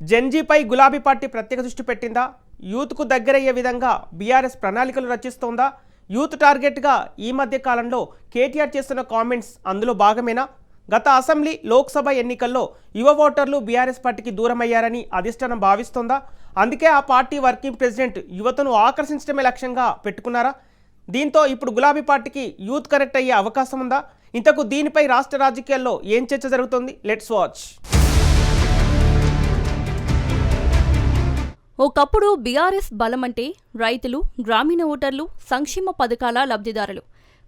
జెన్జీపై గులాబీ పార్టీ ప్రత్యేక దృష్టి పెట్టిందా? యూత్కు దగ్గరయ్యే విధంగా బీఆర్ఎస్ ప్రణాళికలు రచిస్తోందా? యూత్ టార్గెట్గా ఈ మధ్య కాలంలో కేటీఆర్ చేస్తున్న కామెంట్స్ అందులో భాగమేనా? గత అసెంబ్లీ లోక్సభ ఎన్నికల్లో యువ ఓటర్లు బీఆర్ఎస్ పార్టీకి దూరమయ్యారని అధిష్టానం భావిస్తోందా? అందుకే ఆ పార్టీ వర్కింగ్ ప్రెసిడెంట్ యువతను ఆకర్షించడమే లక్ష్యంగా పెట్టుకున్నారా? దీంతో ఇప్పుడు గులాబీ పార్టీకి యూత్ కనెక్ట్ అయ్యే అవకాశం ఉందా? ఇంతకు దీనిపై రాష్ట్ర రాజకీయాల్లో ఏం చర్చ జరుగుతోంది? Let's watch. ఒకప్పుడు బీఆర్ఎస్ బలమంటే రైతులు, గ్రామీణ ఓటర్లు, సంక్షేమ పథకాల లబ్ధిదారులు.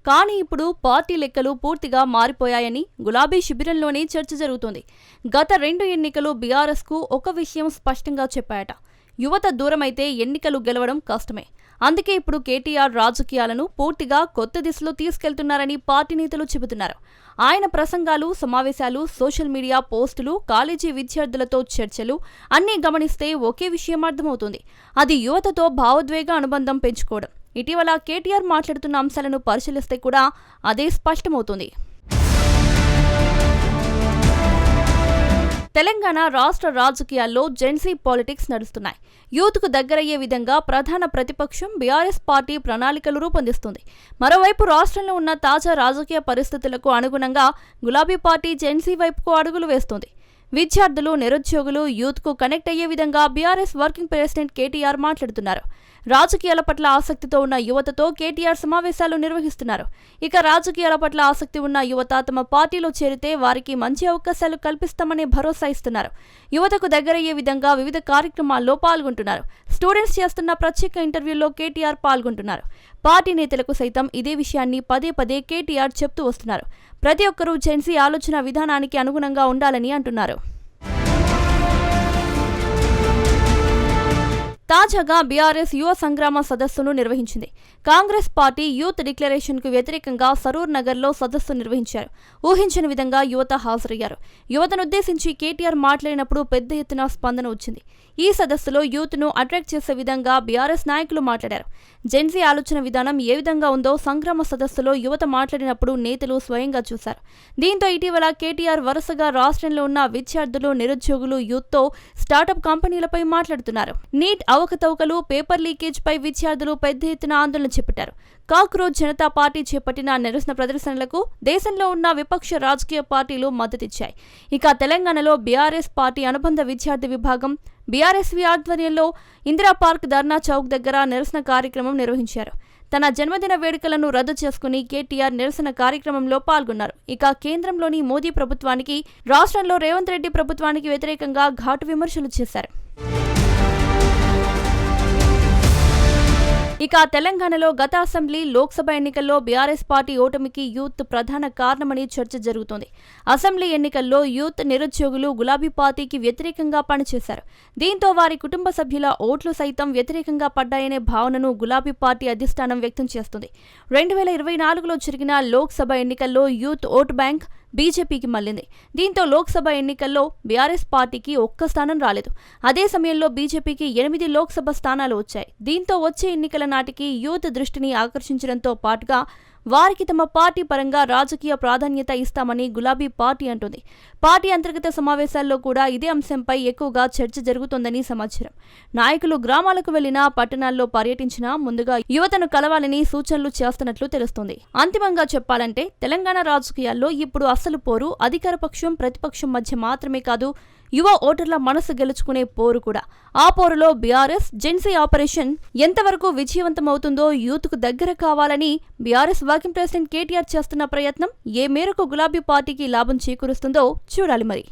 కానీ ఇప్పుడు పార్టీ లెక్కలు పూర్తిగా మారిపోయాయని గులాబీ శిబిరంలోనే చర్చ జరుగుతోంది. గత 2 ఎన్నికలు బీఆర్ఎస్కు ఒక విషయం స్పష్టంగా చెప్పాయట: యువత దూరమైతే ఎన్నికలు గెలవడం కష్టమే. అందుకే ఇప్పుడు కేటీఆర్ రాజకీయాలను పూర్తిగా కొత్త దిశలో తీసుకెళ్తున్నారని పార్టీ నేతలు చెబుతున్నారు. ఆయన ప్రసంగాలు, సమావేశాలు, సోషల్ మీడియా పోస్టులు, కాలేజీ విద్యార్థులతో చర్చలు అన్నీ గమనిస్తే ఒకే విషయం అర్థమవుతుంది: అది యువతతో భావోద్వేగ అనుబంధం పెంచుకోవడం. ఇటీవల కేటీఆర్ మాట్లాడుతున్న అంశాలను పరిశీలిస్తే కూడా అదే స్పష్టమవుతుంది. తెలంగాణ రాష్ట్ర రాజకీయాల్లో జెన్సీ పాలిటిక్స్ నడుస్తున్నాయి. యూత్కు దగ్గరయ్యే విధంగా ప్రధాన ప్రతిపక్షం బీఆర్ఎస్ పార్టీ ప్రణాళికలు రూపొందిస్తుంది. మరోవైపు రాష్ట్రంలో ఉన్న తాజా రాజకీయ పరిస్థితులకు అనుగుణంగా గులాబీ పార్టీ జెన్సీ వైపుకు అడుగులు వేస్తోంది. విద్యార్థులు, నిరుద్యోగులు యూత్కు కనెక్ట్ అయ్యే విధంగా బీఆర్ఎస్ వర్కింగ్ ప్రెసిడెంట్ కేటీఆర్ మాట్లాడుతున్నారు. రాజకీయాల పట్ల ఆసక్తితో ఉన్న యువతతో కేటీఆర్ సమావేశాలు నిర్వహిస్తున్నారు. ఇక రాజకీయాల పట్ల ఆసక్తి ఉన్న యువత తమ పార్టీలో చేరితే వారికి మంచి అవకాశాలు కల్పిస్తామనే భరోసా ఇస్తున్నారు. యువతకు దగ్గరయ్యే విధంగా వివిధ కార్యక్రమాల్లో పాల్గొంటున్నారు. స్టూడెంట్స్ చేస్తున్న ప్రత్యేక ఇంటర్వ్యూల్లో కేటీఆర్ పాల్గొంటున్నారు. పార్టీ నేతలకు సైతం ఇదే విషయాన్ని పదే పదే కేటీఆర్ చెప్తూ వస్తున్నారు. ప్రతి ఒక్కరూ జెన్సీ ఆలోచన విధానానికి అనుగుణంగా ఉండాలని అంటున్నారు. తాజాగా బీఆర్ఎస్ యువ సంగ్రామ సదస్సును నిర్వహించింది. కాంగ్రెస్ పార్టీ యూత్ డిక్లరేషన్కు వ్యతిరేకంగా సరూర్ నగర్లో సదస్సు నిర్వహించారు. ఊహించని విధంగా యువత హాజరయ్యారు. యువతనుద్దేశించి కేటీఆర్ మాట్లాడినప్పుడు పెద్ద ఎత్తున స్పందన వచ్చింది. ఈ సదస్సులో యూత్ను అట్రాక్ట్ చేసే విధంగా బీఆర్ఎస్ నాయకులు మాట్లాడారు. జెన్సీ ఆలోచన విధానం ఏ విధంగా ఉందో సంగ్రామ సదస్సులో యువత మాట్లాడినప్పుడు నేతలు స్వయంగా చూశారు. దీంతో ఇటీవల కేటీఆర్ వరుసగా రాష్ట్రంలో ఉన్న విద్యార్థులు, నిరుద్యోగులు, యూత్తో స్టార్టప్ కంపెనీలపై మాట్లాడుతున్నారు. నీట్ అవకతవకలు, పేపర్ లీకేజ్ పై విద్యార్థులు పెద్ద ఎత్తున ఆందోళన చేపట్టారు. కాక్రోచ్ జనతా పార్టీ చేపట్టిన నిరసన ప్రదర్శనలకు దేశంలో ఉన్న విపక్ష రాజకీయ పార్టీలు మద్దతిచ్చాయి. ఇక తెలంగాణలో బీఆర్ఎస్ పార్టీ అనుబంధ విద్యార్థి విభాగం బీఆర్ఎస్వి ఆధ్వర్యంలో ఇందిరా పార్క్, ధర్నా చౌక్ దగ్గర నిరసన కార్యక్రమం నిర్వహించారు. తన జన్మదిన వేడుకలను రద్దు చేసుకుని కేటీఆర్ నిరసన కార్యక్రమంలో పాల్గొన్నారు. ఇక కేంద్రంలోని మోదీ ప్రభుత్వానికి, రాష్ట్రంలో రేవంత్ రెడ్డి ప్రభుత్వానికి వ్యతిరేకంగా ఘాటు విమర్శలు చేశారు. ఇక తెలంగాణలో గత అసెంబ్లీ, లోక్సభ ఎన్నికల్లో బీఆర్ఎస్ పార్టీ ఓటమికి యూత్ ప్రధాన కారణమని చర్చ జరుగుతోంది. అసెంబ్లీ ఎన్నికల్లో యూత్, నిరుద్యోగులు గులాబీ పార్టీకి వ్యతిరేకంగా పనిచేశారు. దీంతో వారి కుటుంబ సభ్యుల ఓట్లు సైతం వ్యతిరేకంగా పడ్డాయనే భావనను గులాబీ పార్టీ అధిష్టానం వ్యక్తం చేస్తుంది. 2024లో జరిగిన లోక్సభ ఎన్నికల్లో యూత్ ఓటు బ్యాంక్ బీజేపీకి మళ్లింది. దీంతో లోక్సభ ఎన్నికల్లో బీఆర్ఎస్ పార్టీకి ఒక్క స్థానం రాలేదు. అదే సమయంలో బీజేపీకి 8 లోక్సభ స్థానాలు వచ్చాయి. దీంతో వచ్చే ఎన్నికల నాటికి యూత్ దృష్టిని ఆకర్షించడంతో పాటుగా వారికి తమ పార్టీ పరంగా రాజకీయ ప్రాధాన్యత ఇస్తామని గులాబీ పార్టీ అంటుంది. పార్టీ అంతర్గత సమావేశాల్లో కూడా ఇదే అంశంపై ఎక్కువగా చర్చ జరుగుతోందని సమాచారం. నాయకులు గ్రామాలకు వెళ్లినా, పట్టణాల్లో పర్యటించినా ముందుగా యువతను కలవాలని సూచనలు చేస్తున్నట్లు తెలుస్తోంది. అంతిమంగా చెప్పాలంటే తెలంగాణ రాజకీయాల్లో ఇప్పుడు అసలు పోరు అధికార పక్షం, ప్రతిపక్షం మధ్య మాత్రమే కాదు, యువ ఓటర్ల మనసు గెలుచుకునే పోరు కూడా. ఆ పోరులో బీఆర్ఎస్ జెన్సీ ఆపరేషన్ ఎంతవరకు విజయవంతమవుతుందో, యూత్కు దగ్గర కావాలని బీఆర్ఎస్ వర్కింగ్ ప్రెసిడెంట్ కేటీఆర్ చేస్తున్న ప్రయత్నం ఏ మేరకు గులాబీ పార్టీకి లాభం చేకూరుస్తుందో చూడాలి మరి.